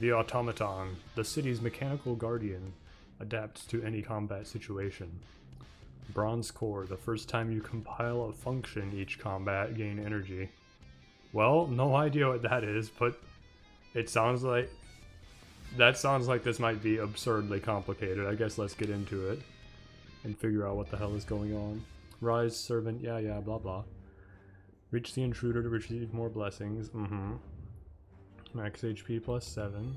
The automaton, the city's mechanical guardian, adapts to any combat situation. Bronze core, the first time you compile a function each combat, gain energy. Well, no idea what that is, but it sounds like... That sounds like this might be absurdly complicated. I guess let's get into it and figure out what the hell is going on. Rise, servant, yeah, blah blah. Reach the intruder to receive more blessings, Max HP plus 7.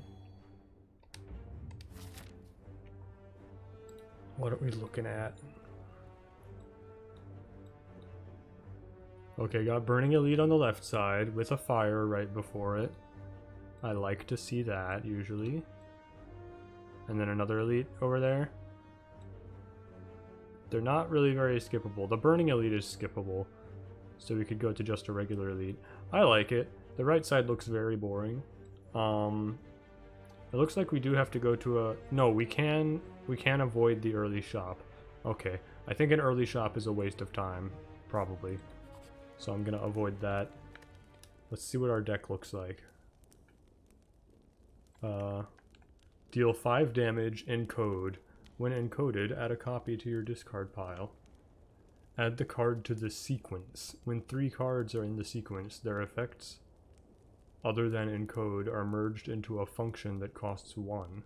What are we looking at? Okay, got Burning Elite on the left side with a fire right before it. I like to see that, usually. And then another Elite over there. They're not really very skippable. The Burning Elite is skippable, so we could go to just a regular Elite. I like it. The right side looks very boring. It looks like we do have to go to a... No, we can avoid the early shop. Okay, I think an early shop is a waste of time, probably. So I'm gonna avoid that. Let's see what our deck looks like. Deal 5 damage, encode. When encoded, add a copy to your discard pile. Add the card to the sequence. When 3 cards are in the sequence, their effects, other than encode, are merged into a function that costs 1.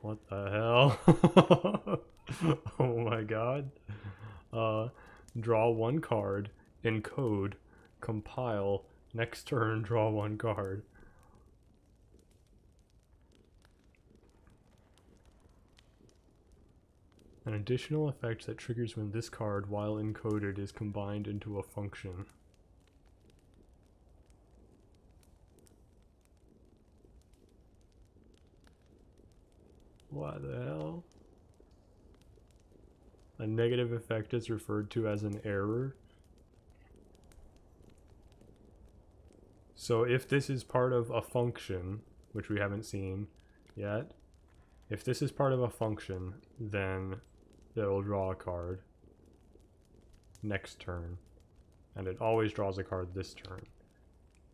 What the hell? Oh my god. Draw 1 card, encode, compile, next turn draw 1 card. An additional effect that triggers when this card, while encoded, is combined into a function. What the hell? A negative effect is referred to as an error. So if this is part of a function, which we haven't seen yet, if this is part of a function, then it'll draw a card next turn. And it always draws a card this turn.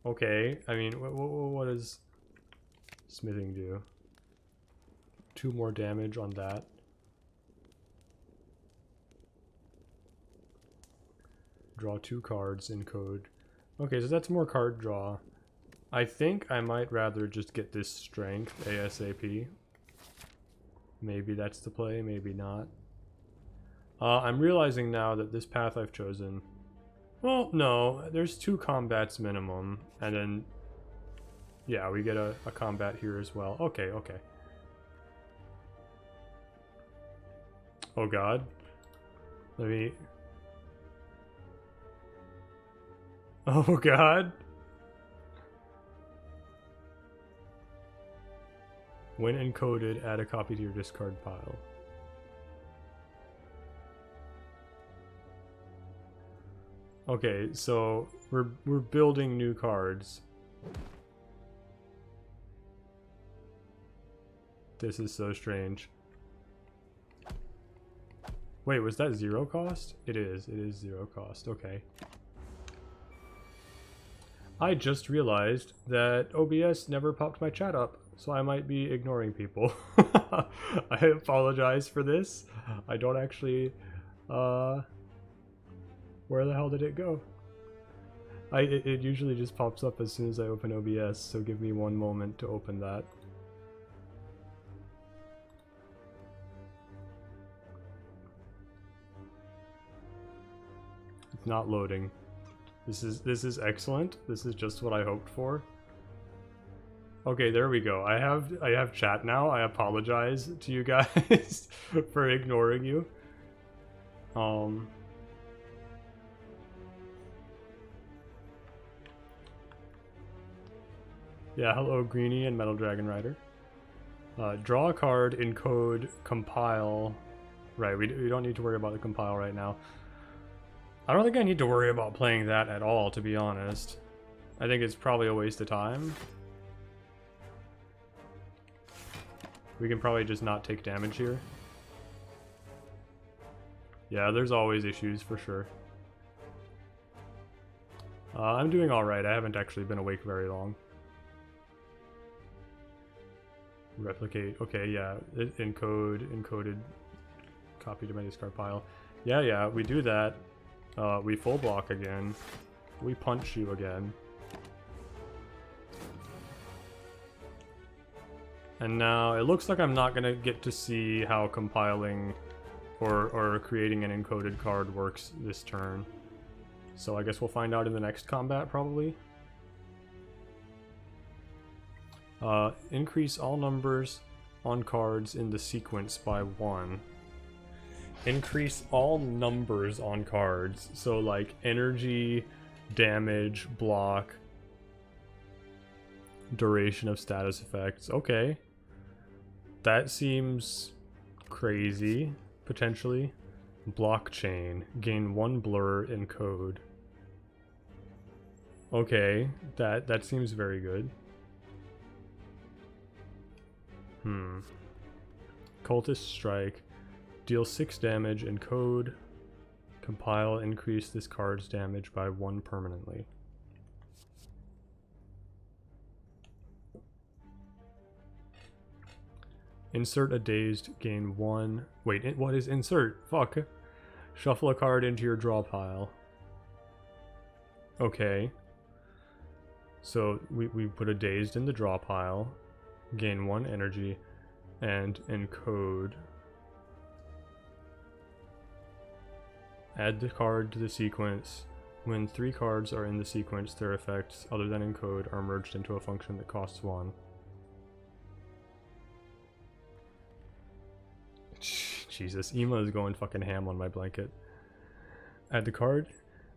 Okay, I mean, what does smithing do? 2 more damage on that. Draw 2 cards, encode. Okay, so that's more card draw. I think I might rather just get this strength ASAP. Maybe that's the play, maybe not. I'm realizing now that this path I've chosen... Well, no, there's 2 combats minimum, and then... Yeah, we get a combat here as well. Okay, okay. Oh god. Let me... Oh god. When encoded, add a copy to your discard pile. Okay, so we're building new cards. This is so strange. Wait, was that 0 cost? It is 0 cost, okay. I just realized that OBS never popped my chat up, so I might be ignoring people. I apologize for this. I don't actually, where the hell did it go? It usually just pops up as soon as I open OBS, so give me one moment to open that. It's not loading. This is excellent. This is just what I hoped for. Okay, there we go. I have chat now. I apologize to you guys for ignoring you. Yeah, hello Greenie and Metal Dragon Rider. Draw a card, encode, compile. Right, we don't need to worry about the compile right now. I don't think I need to worry about playing that at all, to be honest. I think it's probably a waste of time. We can probably just not take damage here. Yeah, there's always issues, for sure. I'm doing alright. I haven't actually been awake very long. Replicate. Okay, yeah. Encoded. Copy to my discard pile. Yeah, we do that. We full block again. We punch you again. And now it looks like I'm not gonna get to see how compiling or creating an encoded card works this turn. So I guess we'll find out in the next combat, probably. Increase all numbers on cards in the sequence by 1. Increase all numbers on cards. So like energy, damage, block, duration of status effects. Okay. That seems crazy, potentially. Blockchain. Gain 1 blur in code. Okay, that seems very good. Cultist Strike. Deal 6 damage in code. Compile, increase this card's damage by 1 permanently. Insert a dazed, gain 1. Wait, what is insert? Fuck. Shuffle a card into your draw pile. Okay. So we put a dazed in the draw pile, gain 1 energy, and encode. Add the card to the sequence. When 3 cards are in the sequence, their effects, other than encode, are merged into a function that costs 1. Jesus, Ema is going fucking ham on my blanket. Add the card.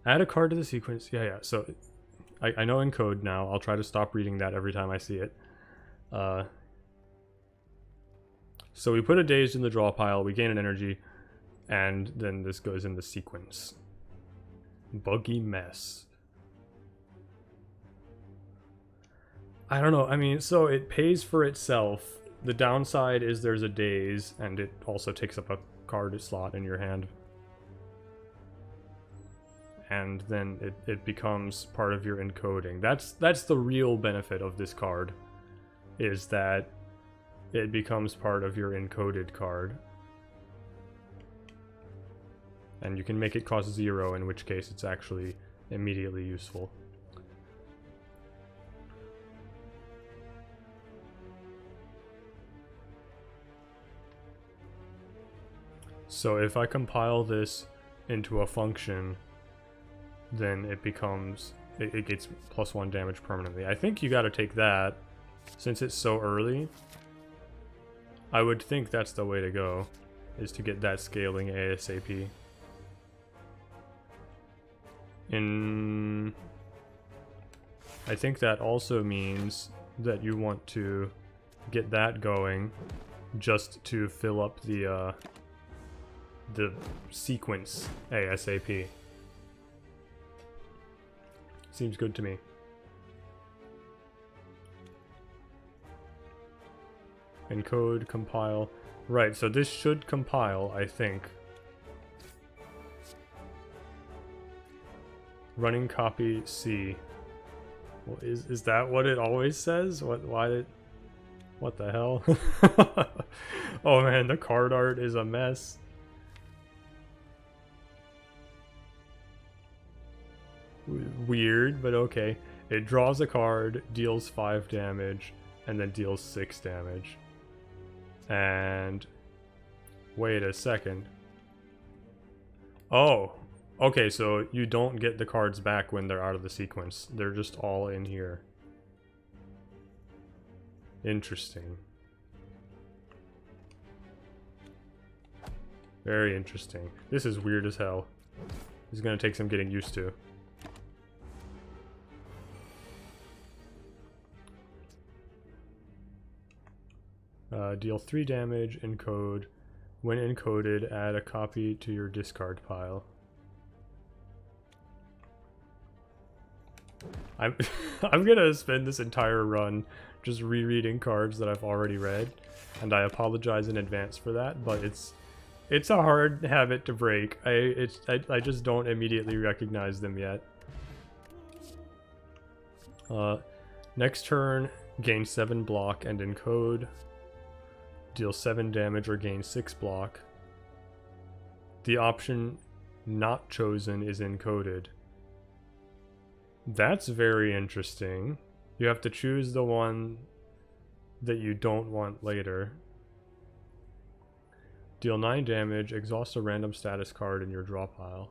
Add a card to the sequence. Yeah. So I know encode now. I'll try to stop reading that every time I see it. So we put a dazed in the draw pile. We gain an energy. And then this goes in the sequence. Buggy mess. I don't know. I mean, so it pays for itself. The downside is there's a daze, and it also takes up a card slot in your hand. And then it becomes part of your encoding. That's the real benefit of this card, is that it becomes part of your encoded card. And you can make it cost 0, in which case it's actually immediately useful. So if I compile this into a function, then it becomes, it gets +1 damage permanently. I think you gotta take that, since it's so early. I would think that's the way to go, is to get that scaling ASAP. I think that also means that you want to get that going just to fill up the sequence ASAP. Seems good to me. Encode, compile. Right, so this should compile, I think. Running copy C. Well, is that what it always says? What the hell? Oh man, the card art is a mess. Weird, but okay. It draws a card, deals 5 damage, and then deals 6 damage. And wait a second. Oh, okay, so you don't get the cards back when they're out of the sequence. They're just all in here. Interesting. Very interesting. This is weird as hell. This is gonna take some getting used to. Deal 3 damage, encode. When encoded, add a copy to your discard pile. I'm gonna spend this entire run just rereading cards that I've already read, and I apologize in advance for that, but it's a hard habit to break. I just don't immediately recognize them yet. Next turn, gain 7 block and encode. Deal 7 damage or gain 6 block. The option not chosen is encoded. That's very interesting. You have to choose the one that you don't want later. Deal 9 damage, exhaust a random status card in your draw pile.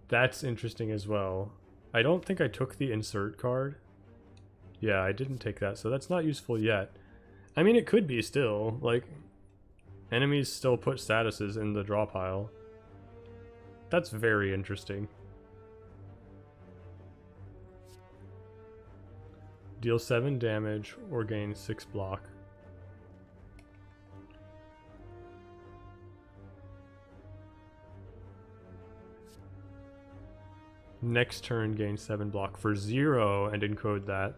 That's interesting as well. I don't think I took the insert card. Yeah, I didn't take that, so that's not useful yet. I mean, it could be still. Like, enemies still put statuses in the draw pile. That's very interesting. Deal 7 damage or gain 6 block. Next turn gain 7 block for 0 and encode that.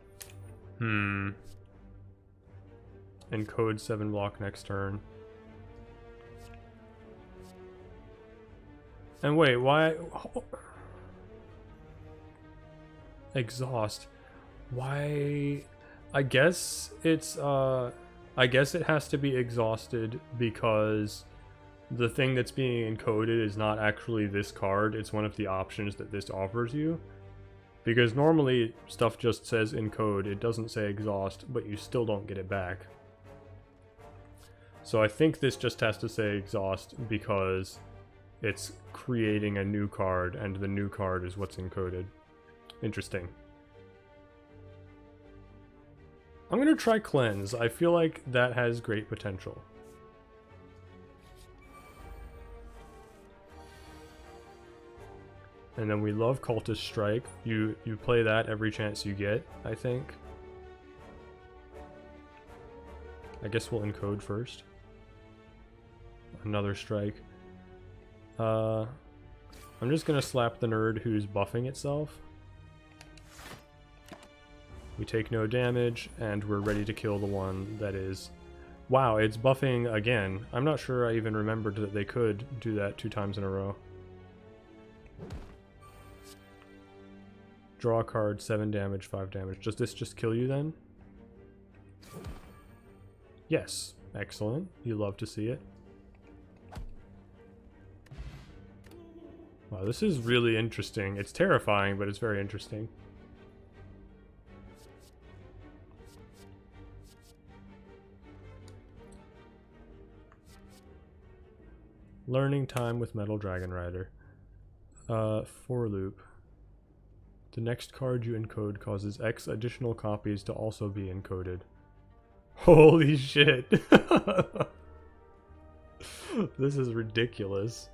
Encode 7 block next turn. And wait, why? Exhaust. Why? I guess it's I guess it has to be exhausted because the thing that's being encoded is not actually this card, it's one of the options that this offers you. Because normally stuff just says encode, it doesn't say exhaust, but you still don't get it back. So I think this just has to say exhaust because it's creating a new card and the new card is what's encoded. Interesting. I'm gonna try cleanse. I feel like that has great potential. And then we love Cultist Strike. You play that every chance you get, I think. I guess we'll encode first. Another strike. I'm just gonna slap the nerd who's buffing itself. We take no damage, and we're ready to kill the one that is... Wow, it's buffing again. I'm not sure I even remembered that they could do that 2 times in a row. Draw a card, 7 damage, 5 damage. Does this just kill you then? Yes. Excellent. You love to see it. Wow, this is really interesting. It's terrifying, but it's very interesting. Learning time with Metal Dragon Rider. For loop. The next card you encode causes X additional copies to also be encoded. Holy shit. This is ridiculous.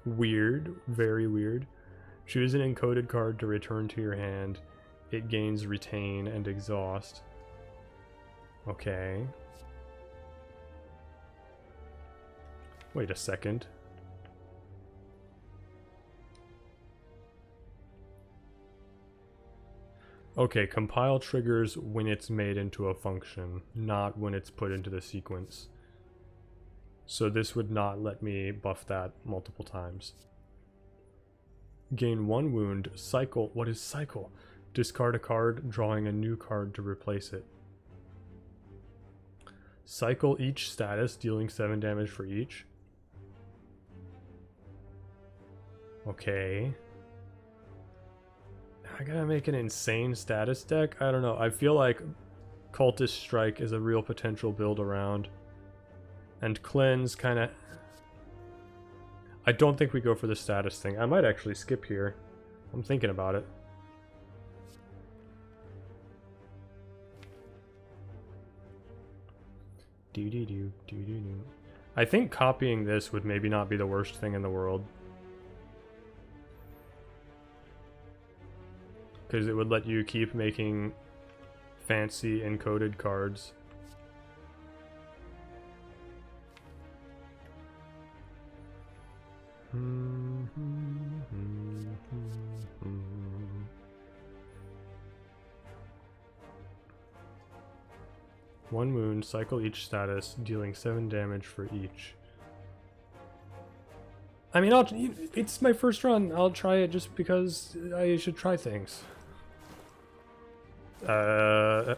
Weird. Very weird. Choose an encoded card to return to your hand. It gains retain and exhaust. Okay. Wait a second. Okay, compile triggers when it's made into a function, not when it's put into the sequence. So this would not let me buff that multiple times. Gain 1 wound, cycle. What is cycle? Discard a card, drawing a new card to replace it. Cycle each status, dealing 7 damage for each. Okay. I gotta make an insane status deck? I don't know. I feel like Cultist Strike is a real potential build around. And Cleanse kinda... I don't think we go for the status thing. I might actually skip here. I'm thinking about it. Do-do-do, I think copying this would maybe not be the worst thing in the world. Because it would let you keep making fancy encoded cards. One wound, cycle each status, dealing 7 damage for each. I mean, it's my first run. I'll try it just because I should try things. That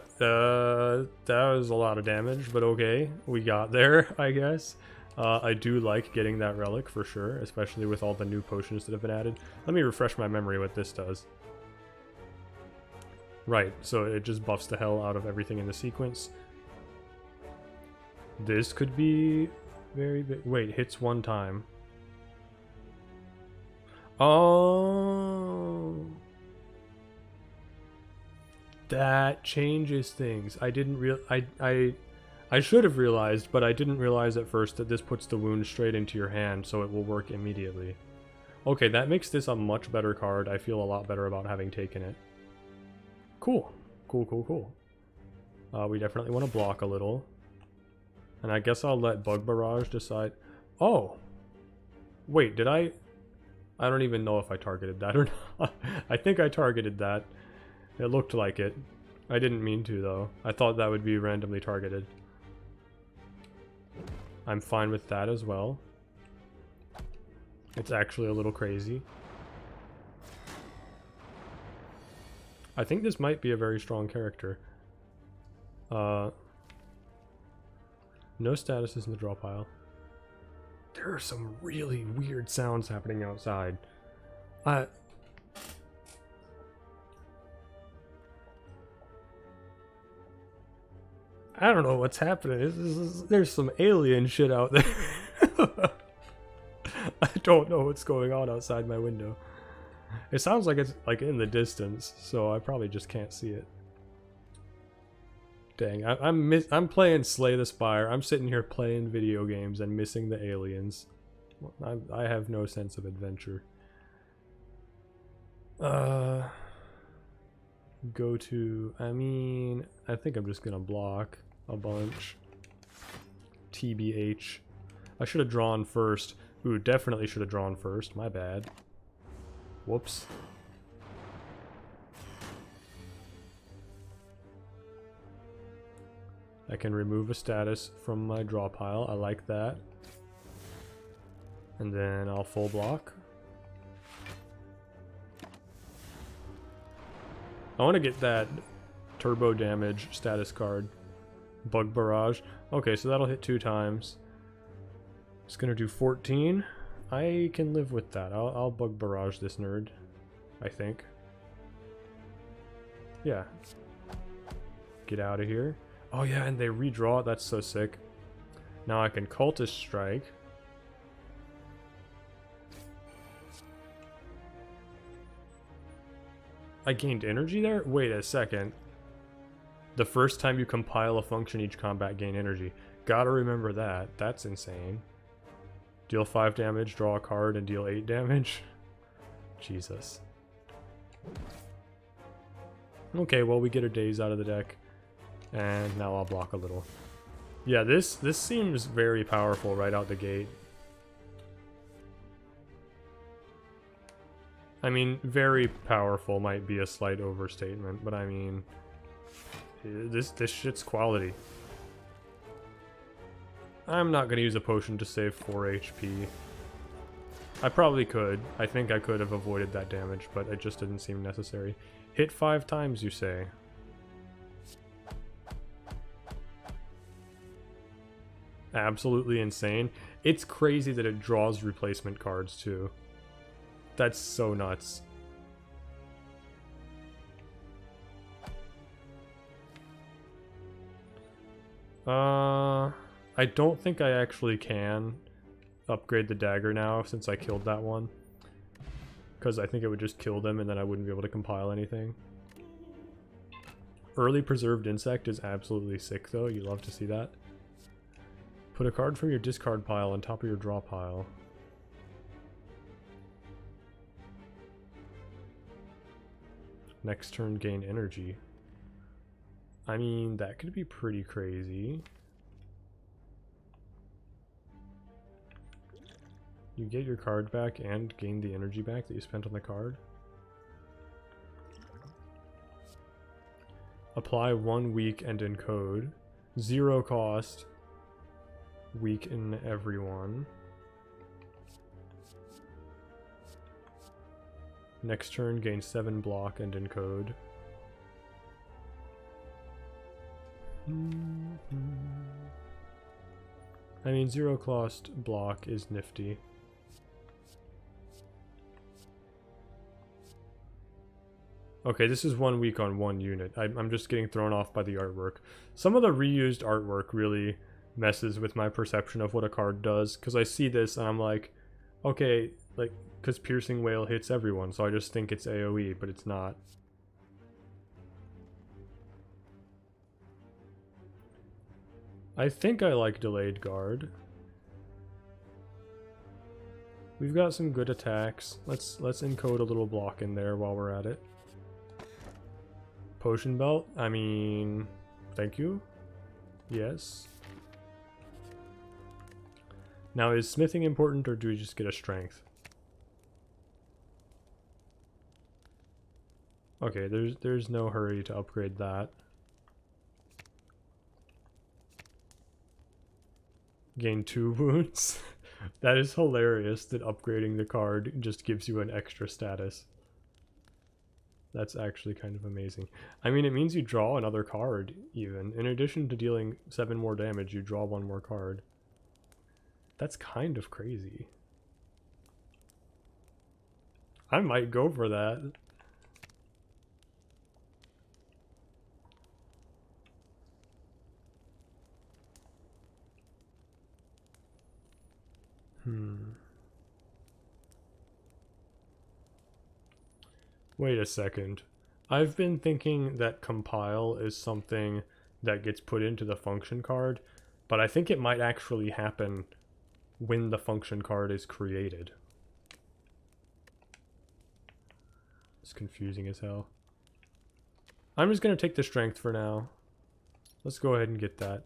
was a lot of damage, but okay, we got there, I guess. I do like getting that relic for sure, especially with all the new potions that have been added. Let me refresh my memory what this does. Right, so it just buffs the hell out of everything in the sequence. This could be very big. Wait, hits one time. Oh, that changes things. I didn't real I should have realized, but I didn't realize at first that this puts the wound straight into your hand, so it will work immediately. Okay, that makes this a much better card. I feel a lot better about having taken it. Cool. Cool, cool, cool. We definitely want to block a little. And I guess I'll let Bug Barrage decide. Oh! Wait, did I don't even know if I targeted that or not. I think I targeted that. It looked like it. I didn't mean to, though. I thought that would be randomly targeted. I'm fine with that as well. It's actually a little crazy. I think this might be a very strong character. No statuses in the draw pile. There are some really weird sounds happening outside. I don't know what's happening. There's some alien shit out there. I don't know what's going on outside my window. It sounds like it's like in the distance, so I probably just can't see it. Dang, I'm playing Slay the Spire. I'm sitting here playing video games and missing the aliens. I have no sense of adventure. Go to... I think I'm just gonna block a bunch. TBH. I should have drawn first. Ooh, definitely should have drawn first. My bad. Whoops. I can remove a status from my draw pile. I like that. And then I'll full block. I want to get that turbo damage status card. Bug Barrage. Okay, so that'll hit 2 times. It's gonna do 14. I can live with that. I'll Bug Barrage this nerd, I think. Yeah. Get out of here. Oh yeah, and they redraw it. That's so sick. Now I can Cultist Strike. I gained energy there? Wait a second. The first time you compile a function, each combat gain energy. Gotta remember that. That's insane. Deal 5 damage, draw a card, and deal 8 damage. Jesus. Okay, well we get a Daze out of the deck. And now I'll block a little. Yeah, this seems very powerful right out the gate. I mean, very powerful might be a slight overstatement, but I mean, this shit's quality. I'm not gonna use a potion to save 4 HP. I probably could. I think I could have avoided that damage, but it just didn't seem necessary. Hit 5 times, you say? Absolutely insane. It's crazy that it draws replacement cards too. That's so nuts. I don't think I actually can upgrade the dagger now since I killed that one. Because I think it would just kill them and then I wouldn't be able to compile anything. Early Preserved Insect is absolutely sick though. You love to see that. Put a card from your discard pile on top of your draw pile. Next turn gain energy. I mean, that could be pretty crazy. You get your card back and gain the energy back that you spent on the card. Apply 1 weak and encode. 0 cost. Weaken everyone. Next turn, gain 7 block and encode. I mean, zero cost block is nifty. Okay, this is 1 week on 1 unit. I'm just getting thrown off by the artwork. Some of the reused artwork really messes with my perception of what a card does, because I see this and I'm like, okay, like, because Piercing Wail hits everyone, so I just think it's AoE, but it's not. I think I like Delayed Guard. We've got some good attacks. Let's encode a little block in there while we're at it. Potion Belt, I mean, thank you. Yes. Now, is smithing important, or do we just get a strength? Okay, there's no hurry to upgrade that. Gain 2 wounds. That is hilarious that upgrading the card just gives you an extra status. That's actually kind of amazing. I mean, it means you draw another card, even. In addition to dealing 7 more damage, you draw 1 more card. That's kind of crazy. I might go for that. Wait a second. I've been thinking that compile is something that gets put into the function card, but I think it might actually happen when the function card is created. It's confusing as hell. I'm just gonna take the strength for now. Let's go ahead and get that.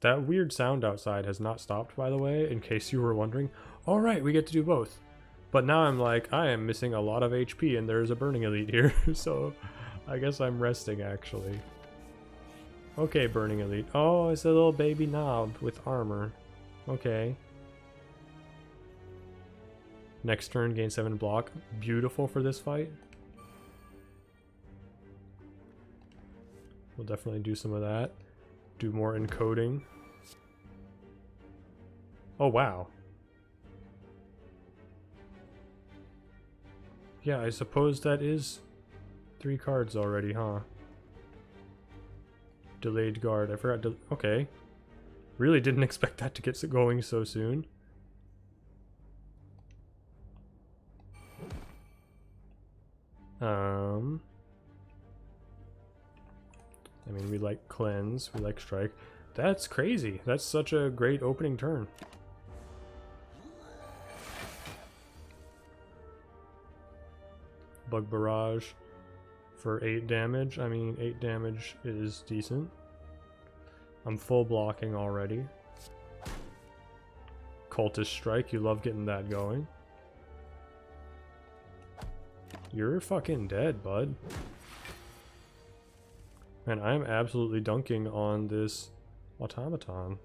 That weird sound outside has not stopped, by the way, in case you were wondering. Alright, we get to do both. But now I'm like, I am missing a lot of HP and there's a Burning Elite here, so I guess I'm resting, actually. Okay, Burning Elite. Oh, it's a little baby knob with armor. Okay. Next turn, gain 7 block. Beautiful for this fight. We'll definitely do some of that. Do more encoding. Oh, wow. Yeah, I suppose that is 3 cards already, huh? Delayed Guard. I forgot to... Okay. Really didn't expect that to get going so soon. I mean, we like Cleanse, we like Strike. That's crazy. That's such a great opening turn. Bug Barrage for 8 damage. I mean, 8 damage is decent. I'm full blocking already. Cultist Strike, you love getting that going. You're fucking dead, bud. Man, I'm absolutely dunking on this automaton.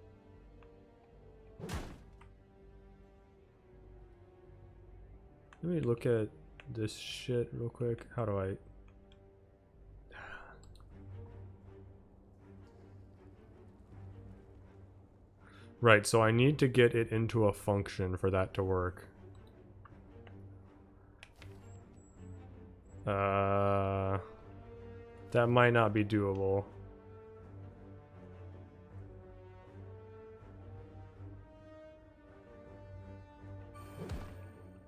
Let me look at this shit real quick. How do I... Right, so I need to get it into a function for that to work. That might not be doable.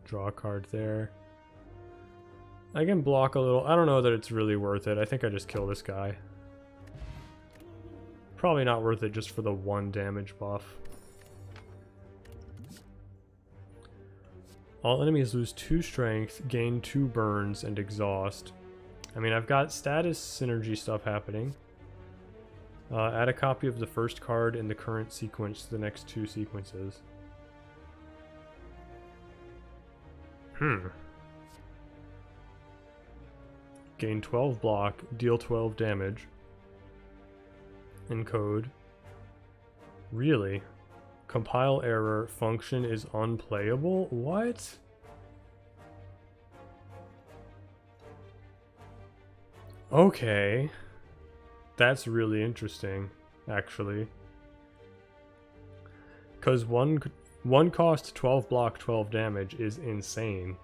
Draw a card there. I can block a little. I don't know that it's really worth it. I think I just kill this guy. Probably not worth it just for the 1 damage buff. All enemies lose 2 strength, gain 2 burns, and exhaust. I mean, I've got status synergy stuff happening. Add a copy of the first card in the current sequence to the next 2 sequences. Gain 12 block, deal 12 damage. Encode. Really? Compile error, function is unplayable? What? Okay. That's really interesting, actually. Because one cost 12 block, 12 damage is insane.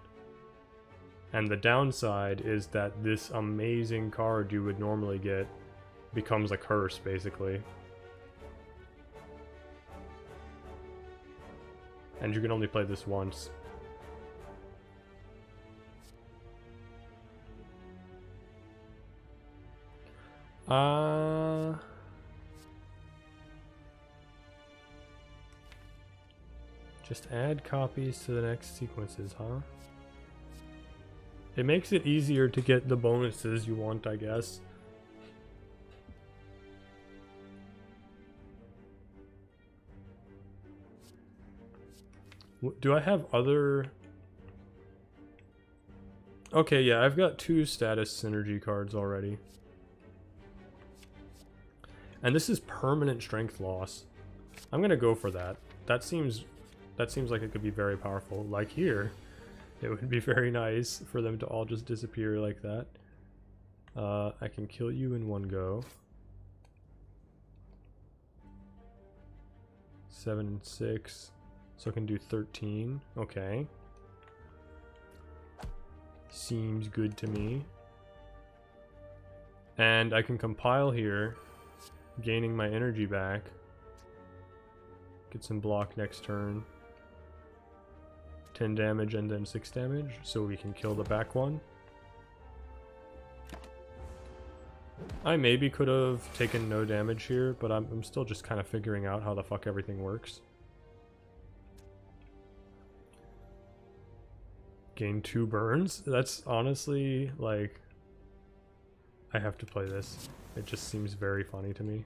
And the downside is that this amazing card you would normally get becomes a curse, basically. And you can only play this once. Just add copies to the next sequences, huh? It makes it easier to get the bonuses you want, I guess. Do I have other... Okay, yeah, I've got 2 status synergy cards already. And this is permanent strength loss. I'm gonna go for that. That seems like it could be very powerful. Like here, it would be very nice for them to all just disappear like that. I can kill you in one go. 7 and 6. So I can do 13. Okay. Seems good to me. And I can compile here, gaining my energy back. Get some block next turn. 10 damage and then 6 damage, so we can kill the back one. I maybe could have taken no damage here, but I'm still just kind of figuring out how the fuck everything works. Gain 2 burns? That's honestly, like... I have to play this. It just seems very funny to me.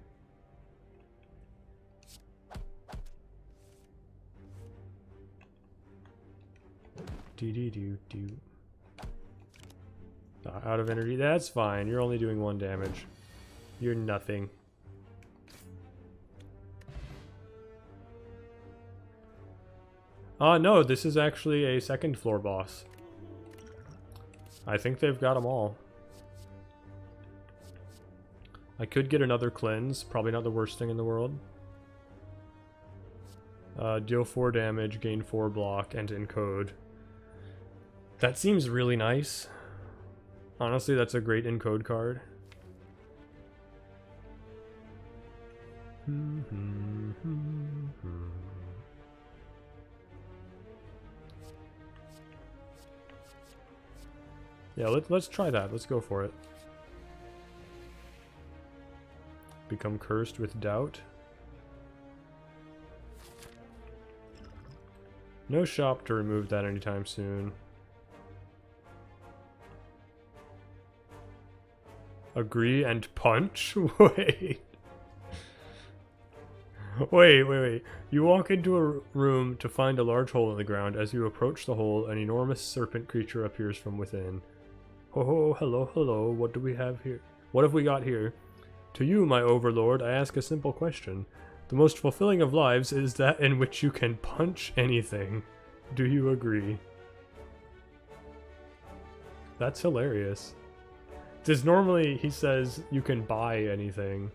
Do. Out of energy. That's fine. You're only doing 1 damage. You're nothing. No, this is actually a 2nd floor boss. I think they've got them all. I could get another cleanse. Probably not the worst thing in the world. Deal 4 damage, gain 4 block, and encode. That seems really nice. Honestly, that's a great encode card. Yeah, let's try that. Let's go for it. Become cursed with doubt. No shop to remove that anytime soon. Agree and punch? Wait. Wait. You walk into a room to find a large hole in the ground. As you approach the hole, an enormous serpent creature appears from within. Oh, hello. What do we have here? What have we got here? To you, my overlord, I ask a simple question. The most fulfilling of lives is that in which you can punch anything. Do you agree? That's hilarious. Because normally he says you can buy anything.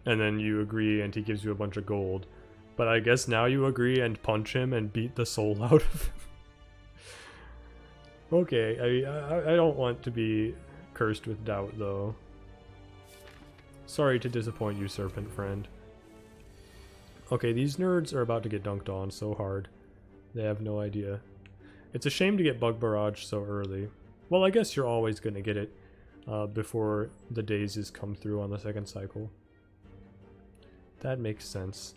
And then you agree and he gives you a bunch of gold. But I guess now you agree and punch him and beat the soul out of him. Okay, I don't want to be cursed with doubt though. Sorry to disappoint you, serpent friend. Okay, these nerds are about to get dunked on so hard. They have no idea. It's a shame to get Bug Barrage so early. Well, I guess you're always going to get it before the daisies come through on the 2nd cycle. That makes sense.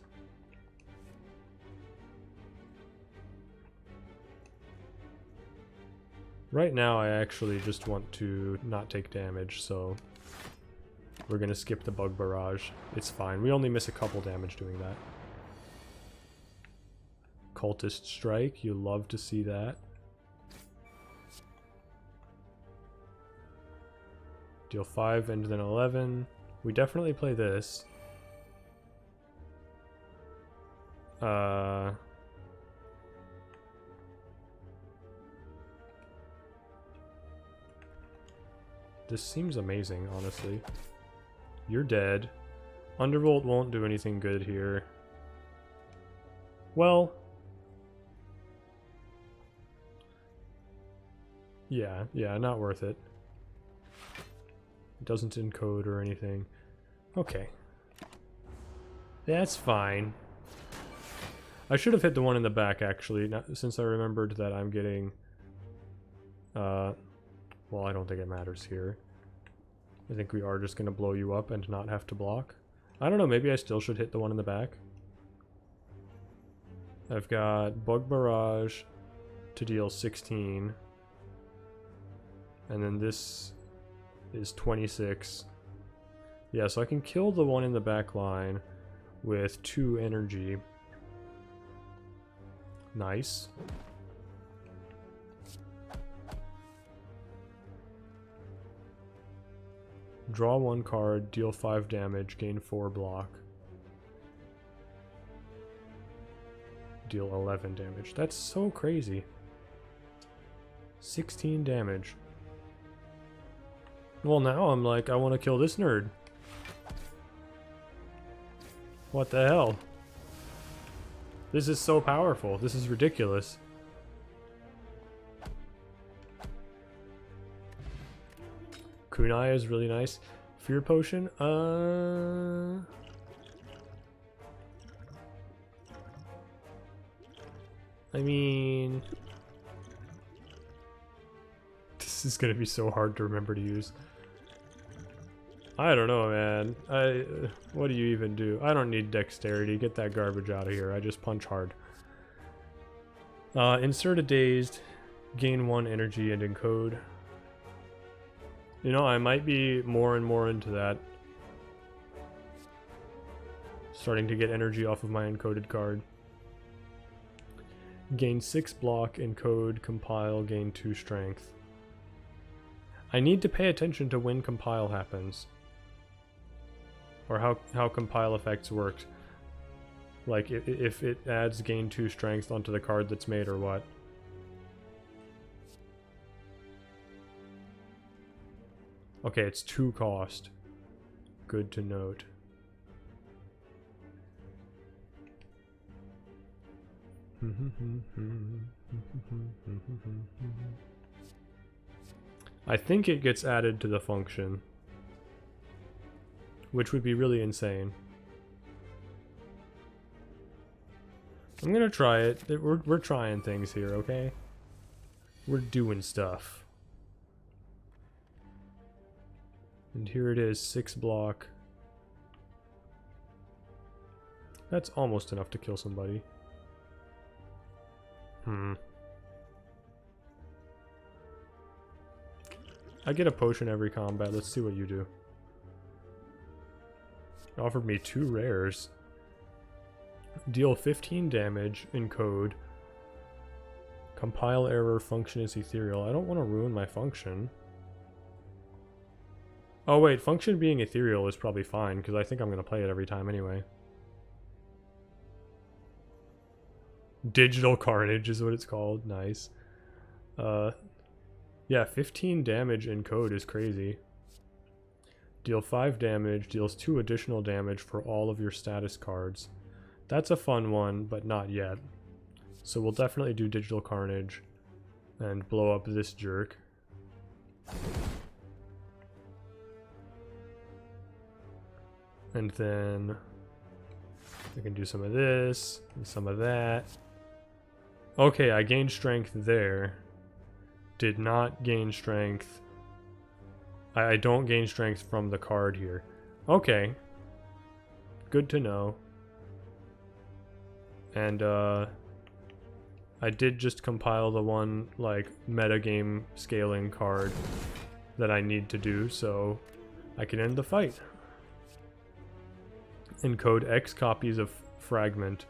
Right now, I actually just want to not take damage, so we're going to skip the Bug Barrage. It's fine. We only miss a couple damage doing that. Cultist Strike. You love to see that. Deal 5 and then 11. We definitely play this. This seems amazing, honestly. You're dead. Undervolt won't do anything good here. Well... yeah, not worth it. It doesn't encode or anything. Okay. That's fine. I should have hit the one in the back, actually, since I remembered that I'm getting... well, I don't think it matters here. I think we are just going to blow you up and not have to block. I don't know, maybe I still should hit the one in the back. I've got Bug Barrage to deal 16. And then this is 26. Yeah, so I can kill the one in the back line with 2 energy. Nice. Draw 1 card, deal 5 damage, gain 4 block. Deal 11 damage. That's so crazy. 16 damage. Well, now I'm like, I want to kill this nerd. What the hell? This is so powerful. This is ridiculous. Kunai is really nice. Fear Potion? I mean... this is gonna be so hard to remember to use. I don't know, man. What do you even do? I don't need dexterity. Get that garbage out of here. I just punch hard. Insert a dazed. Gain 1 energy and encode. You know, I might be more and more into that. Starting to get energy off of my encoded card. Gain 6 block, encode, compile, gain 2 strength. I need to pay attention to when compile happens. Or how compile effects work. Like, if it adds gain 2 strength onto the card that's made or what. Okay, it's 2 cost. Good to note. I think it gets added to the function, which would be really insane. I'm gonna try it. We're trying things here, okay? We're doing stuff. And here it is, 6 block. That's almost enough to kill somebody. I get a potion every combat. Let's see what you do. It offered me 2 rares. Deal 15 damage, encode. Compile error, function is ethereal. I don't want to ruin my function. Oh wait, function being ethereal is probably fine, because I think I'm going to play it every time anyway. Digital Carnage is what it's called. Nice. Yeah, 15 damage encode is crazy. Deal 5 damage, deals 2 additional damage for all of your status cards. That's a fun one, but not yet. So we'll definitely do Digital Carnage and blow up this jerk. And then I can do some of this and some of that. Okay, I gained strength there. Did not gain strength. I don't gain strength from the card here. Okay. Good to know. And I did just compile the one, like, metagame scaling card that I need to do, so I can end the fight. Encode X copies of Fragment.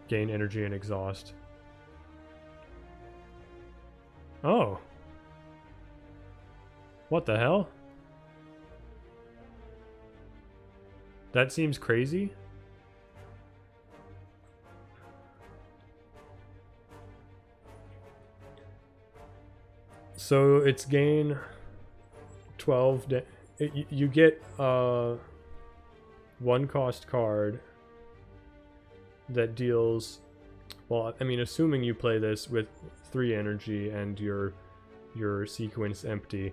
Gain energy and exhaust. Oh. What the hell? That seems crazy. So it's gain 12 you get one cost card that deals, well, I mean, assuming you play this with 3 energy and your sequence empty,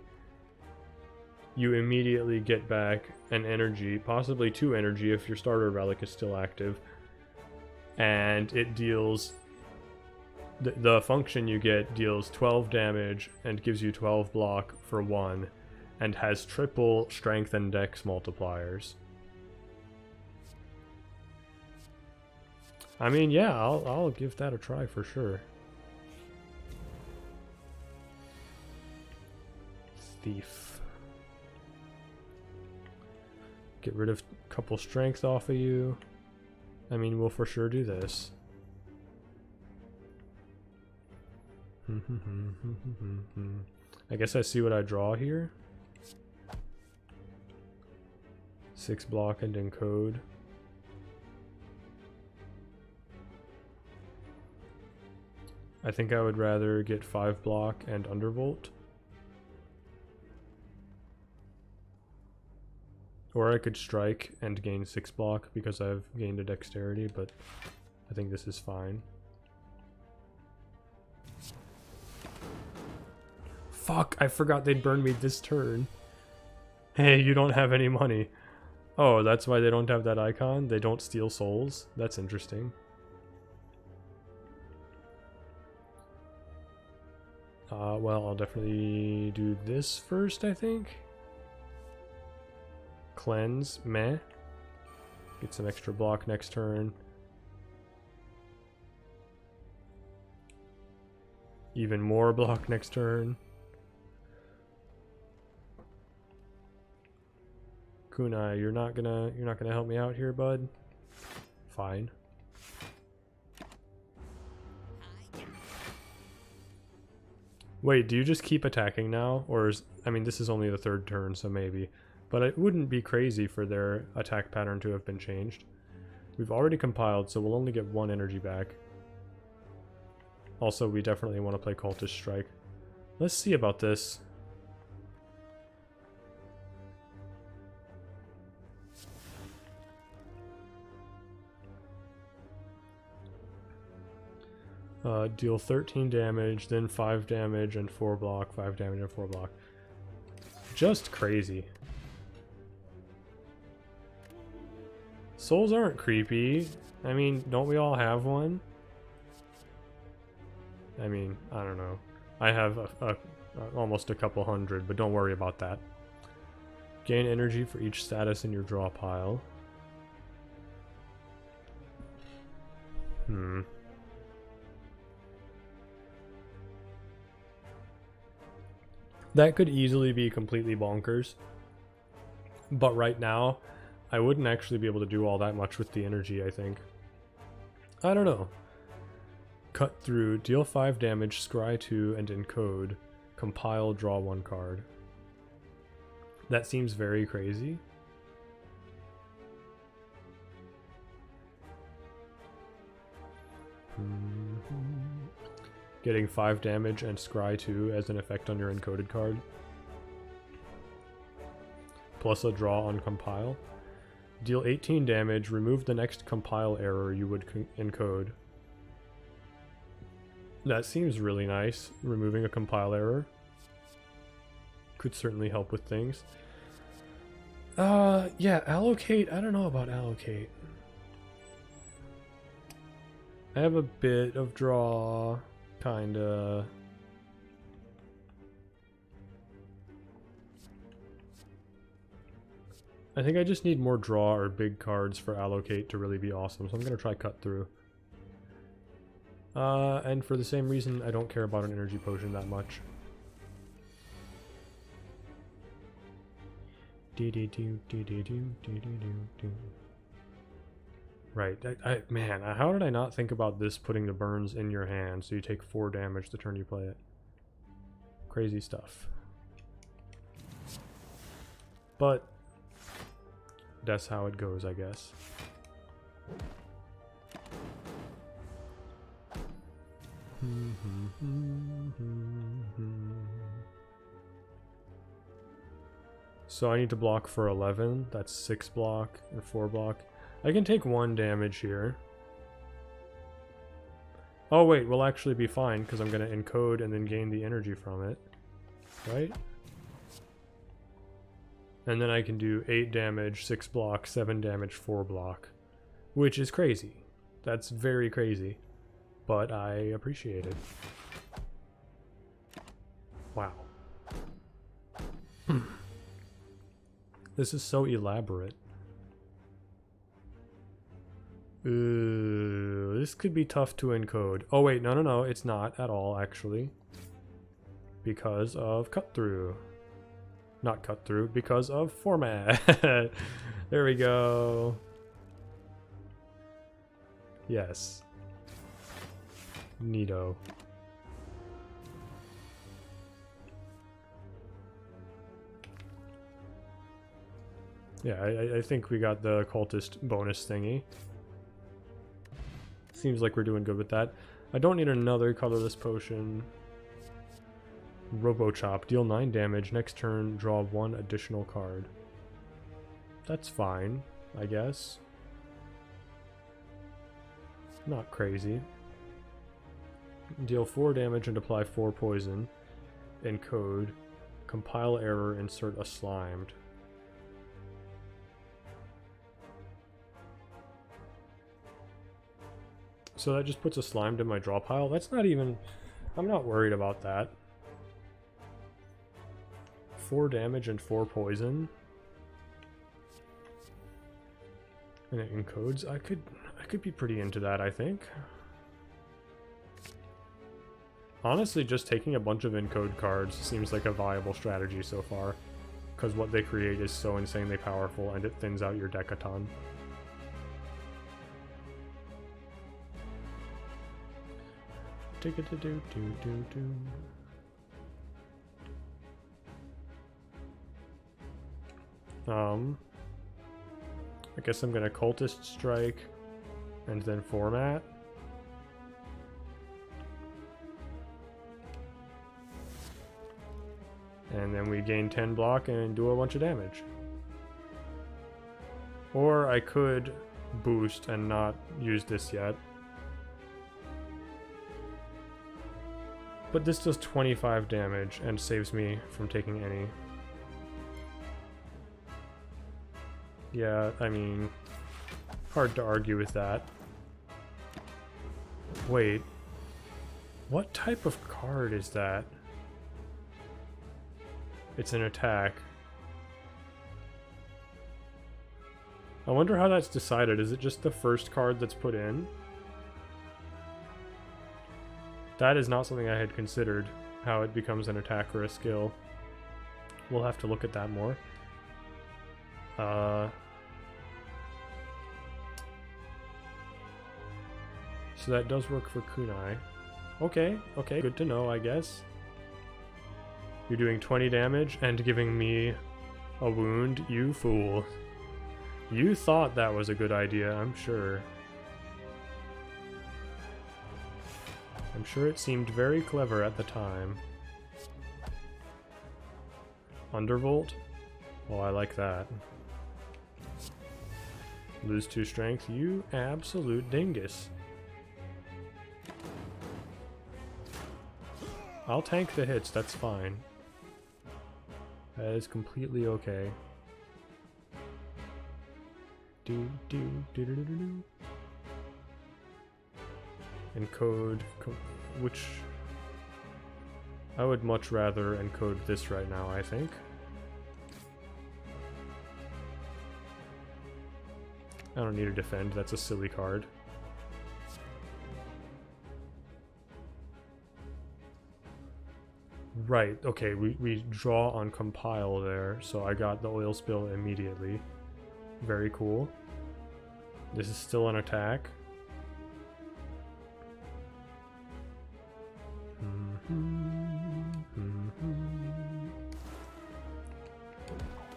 you immediately get back an energy, possibly 2 energy if your starter relic is still active, and it deals, the function you get deals 12 damage and gives you 12 block for 1, and has triple strength and dex multipliers. I mean, yeah, I'll give that a try for sure. Thief. Get rid of a couple strength off of you. I mean, we'll for sure do this. I guess I see what I draw here. 6 block and encode. I think I would rather get 5 block and undervolt. Or I could strike and gain 6 block because I've gained a dexterity, but I think this is fine. Fuck, I forgot they'd burn me this turn. Hey, you don't have any money. Oh, that's why they don't have that icon? They don't steal souls? That's interesting. Well, I'll definitely do this first, I think. Cleanse, meh. Get some extra block next turn. Even more block next turn. Kunai, you're not gonna help me out here, bud? Fine. Wait, do you just keep attacking now? Or is, I mean, this is only the 3rd turn, so maybe. But it wouldn't be crazy for their attack pattern to have been changed. We've already compiled, so we'll only get 1 energy back. Also, we definitely want to play Cultist Strike. Let's see about this. Deal 13 damage, then 5 damage and 4 block, 5 damage and 4 block. Just crazy. Souls aren't creepy. I mean, don't we all have one? I mean, I don't know. I have almost a couple hundred, but don't worry about that. Gain energy for each status in your draw pile. That could easily be completely bonkers. But right now, I wouldn't actually be able to do all that much with the energy, I think. I don't know. Cut through, deal 5 damage, scry 2, and encode. Compile, draw 1 card. That seems very crazy. Getting 5 damage and scry 2 as an effect on your encoded card. Plus a draw on compile. Deal 18 damage, remove the next compile error you would encode. That seems really nice. Removing a compile error could certainly help with things. Yeah, allocate. I don't know about allocate. I have a bit of draw, kinda. I think I just need more draw or big cards for allocate to really be awesome, so I'm gonna try cut through. And for the same reason, I don't care about an energy potion that much. Right, man, how did I not think about this putting the burns in your hand so you take 4 damage the turn you play it? Crazy stuff. But that's how it goes, I guess. So I need to block for 11. That's 6 block and 4 block. I can take 1 damage here. Oh wait, we'll actually be fine because I'm going to encode and then gain the energy from it. Right? And then I can do 8 damage, 6 block, 7 damage, 4 block. Which is crazy. That's very crazy. But I appreciate it. Wow. This is so elaborate. Ooh, this could be tough to encode. Oh wait, no, it's not at all actually. Because of cut through. Not cut through, because of format. There we go. Yes. Neato. Yeah, I think we got the cultist bonus thingy. Seems like we're doing good with that. I don't need another colorless potion. Robo Chop. Deal 9 damage. Next turn, draw 1 additional card. That's fine, I guess. Not crazy. Deal 4 damage and apply 4 poison. Encode. Compile error, insert a slimed. So that just puts a slimed in my draw pile? That's not even... I'm not worried about that. 4 damage and 4 poison. And it encodes. I could be pretty into that, I think. Honestly, just taking a bunch of encode cards seems like a viable strategy so far. Because what they create is so insanely powerful and it thins out your deck a ton. I guess I'm gonna cultist strike and then format. And then we gain 10 block and do a bunch of damage. Or I could boost and not use this yet. But this does 25 damage and saves me from taking any. Yeah, I mean, hard to argue with that. Wait, what type of card is that? It's an attack. I wonder how that's decided. Is it just the first card that's put in? That is not something I had considered, how it becomes an attack or a skill. We'll have to look at that more. So that does work for kunai. Okay, good to know, I guess. You're doing 20 damage and giving me a wound, you fool. You thought that was a good idea, I'm sure. I'm sure it seemed very clever at the time. Undervolt? Oh, I like that. Lose 2 strength, you absolute dingus. I'll tank the hits, that's fine. That is completely okay. Encode, which I would much rather encode this right now, I think. I don't need to defend, that's a silly card. Right, okay, we draw on compile there, so I got the oil spill immediately. Very cool. This is still an attack.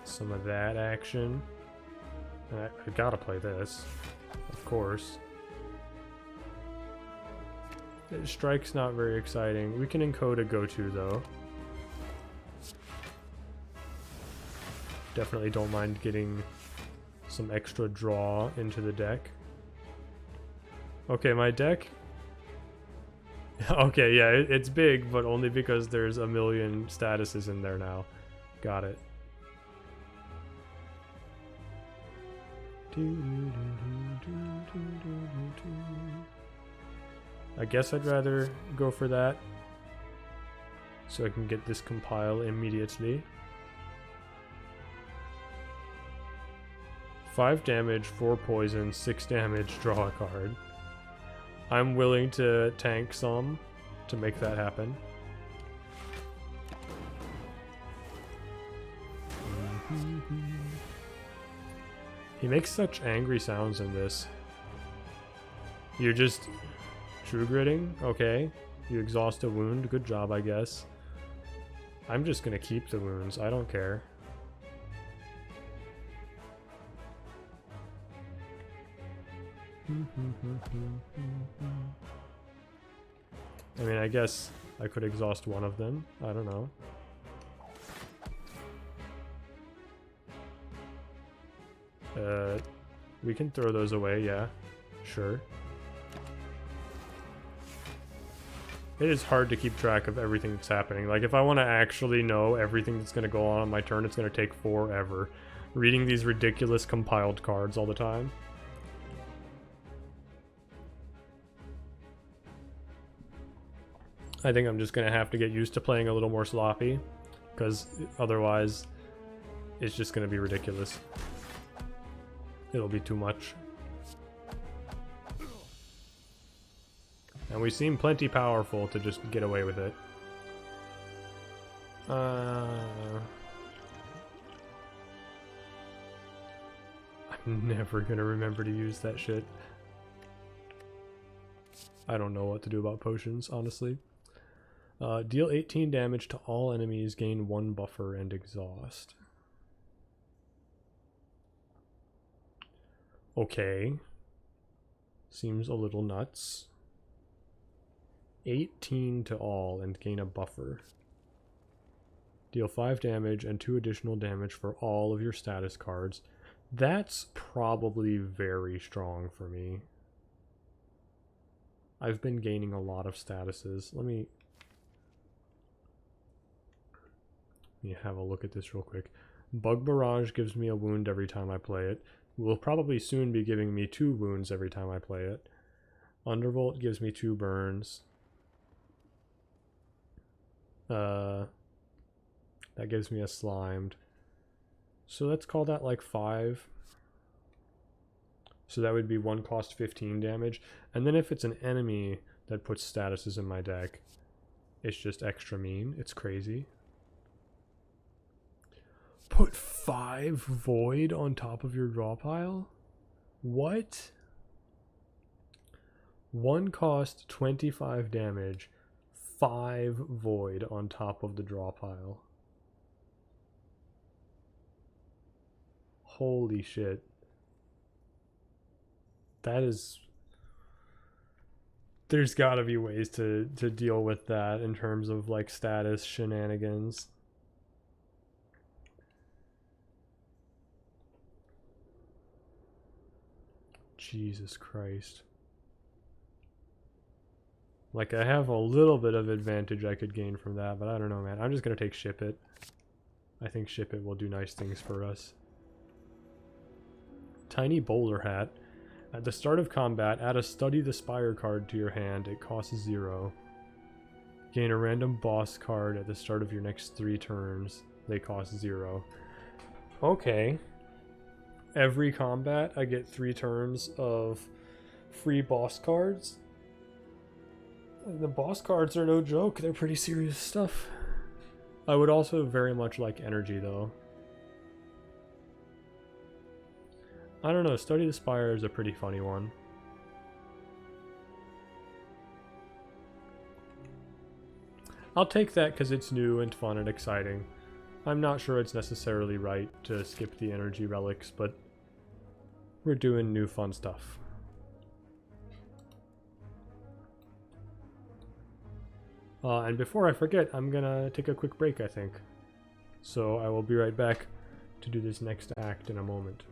Some of that action. I gotta play this, of course. Strike's not very exciting. We can encode a go-to though. Definitely don't mind getting some extra draw into the deck. Okay, my deck... Okay, yeah, it's big, but only because there's a million statuses in there now. Got it. I guess I'd rather go for that, so I can get this compile immediately. 5 damage, 4 poison, 6 damage, draw a card. I'm willing to tank some to make that happen. He makes such angry sounds in this. You're just true gritting? Okay. You exhaust a wound. Good job, I guess. I'm just gonna keep the wounds. I don't care. I mean, I guess I could exhaust one of them. I don't know. We can throw those away, yeah. Sure. It is hard to keep track of everything that's happening. Like, if I want to actually know everything that's going to go on my turn, it's going to take forever. Reading these ridiculous compiled cards all the time. I think I'm just going to have to get used to playing a little more sloppy, because otherwise it's just going to be ridiculous. It'll be too much. And we seem plenty powerful to just get away with it. I'm never gonna remember to use that shit. I don't know what to do about potions, honestly. Deal 18 damage to all enemies, gain 1 buffer, and exhaust. Okay. Seems a little nuts. 18 to all and gain a buffer. Deal 5 damage and 2 additional damage for all of your status cards. That's probably very strong for me. I've been gaining a lot of statuses. Let me have a look at this real quick. Bug Barrage gives me a wound every time I play it. Will probably soon be giving me 2 wounds every time I play it. Undervolt gives me 2 burns. That gives me a slimed. So let's call that like 5. So that would be 1 cost 15 damage. And then if it's an enemy that puts statuses in my deck, it's just extra mean. It's crazy. Put 5 void on top of your draw pile? What? 1 cost 25 damage. 5 void on top of the draw pile. Holy shit. That is... There's gotta be ways to deal with that in terms of like status shenanigans. Jesus Christ. Like, I have a little bit of advantage I could gain from that, but I don't know, man. I'm just gonna take Ship It. I think Ship It will do nice things for us. Tiny Bowler Hat. At the start of combat, add a Study the Spire card to your hand. It costs 0. Gain a random boss card at the start of your next 3 turns. They cost 0. Okay. Every combat, I get 3 turns of free boss cards. The boss cards are no joke. They're pretty serious stuff. I would also very much like energy, though. I don't know. Study the Spire is a pretty funny one. I'll take that because it's new and fun and exciting. I'm not sure it's necessarily right to skip the energy relics, but we're doing new fun stuff. And before I forget, I'm gonna take a quick break, I think. So I will be right back to do this next act in a moment.